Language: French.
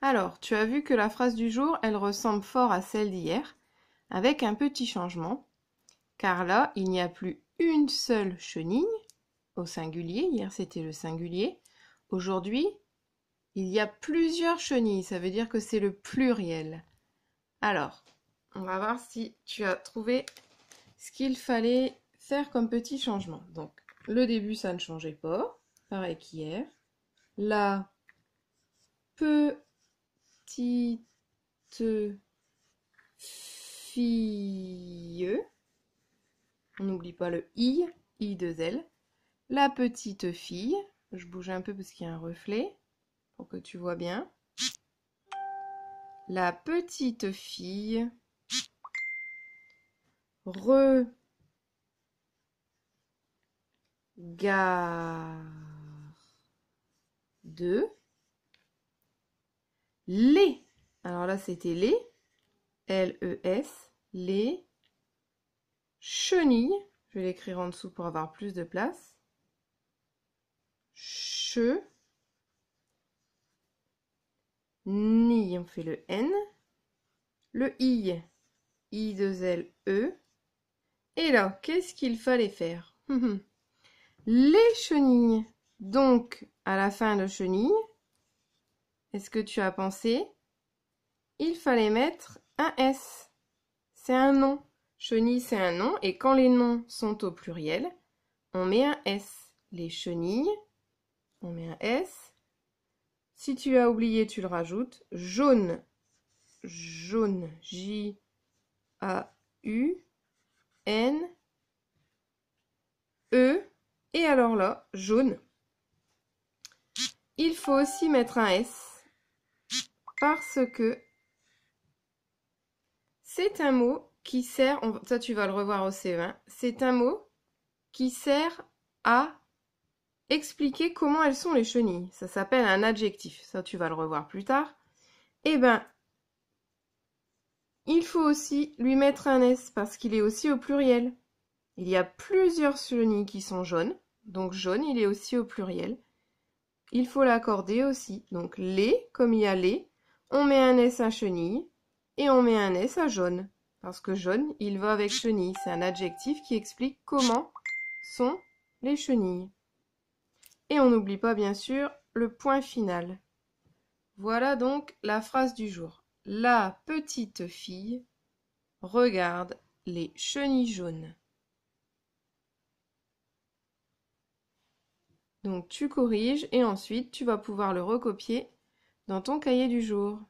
Alors, tu as vu que la phrase du jour, elle ressemble fort à celle d'hier, avec un petit changement, car là, il n'y a plus une seule chenille au singulier. Hier, c'était le singulier. Aujourd'hui, il y a plusieurs chenilles. Ça veut dire que c'est le pluriel. Alors, on va voir si tu as trouvé ce qu'il fallait faire comme petit changement. Donc, le début, ça ne changeait pas. Pareil qu'hier. La petite fille. On n'oublie pas le I de L. La petite fille. Je bouge un peu parce qu'il y a un reflet pour que tu vois bien. La petite fille regarde les. Alors là, c'était les. L-E-S. Les chenilles. Je vais l'écrire en dessous pour avoir plus de place. Ni, on fait le N. Le I de L, E. Et là, qu'est-ce qu'il fallait faire? Les chenilles. Donc, à la fin de chenille, est-ce que tu as pensé? Il fallait mettre un S. C'est un nom. Chenille, c'est un nom. Et quand les noms sont au pluriel, on met un S. Les chenilles, on met un S. Si tu as oublié, tu le rajoutes. Jaune. Jaune. J-A-U-N-E. Et alors là, jaune. Il faut aussi mettre un S parce que c'est un mot qui sert, ça tu vas le revoir au CE1, c'est un mot qui sert à expliquer comment elles sont les chenilles. Ça s'appelle un adjectif, ça tu vas le revoir plus tard. Eh ben, il faut aussi lui mettre un S parce qu'il est aussi au pluriel. Il y a plusieurs chenilles qui sont jaunes, donc jaune, il est aussi au pluriel. Il faut l'accorder aussi. Donc les, comme il y a les, on met un S à chenille et on met un S à jaune. Parce que jaune, il va avec chenille. C'est un adjectif qui explique comment sont les chenilles. Et on n'oublie pas bien sûr le point final. Voilà donc la phrase du jour. La petite fille regarde les chenilles jaunes. Donc tu corriges et ensuite tu vas pouvoir le recopier dans ton cahier du jour.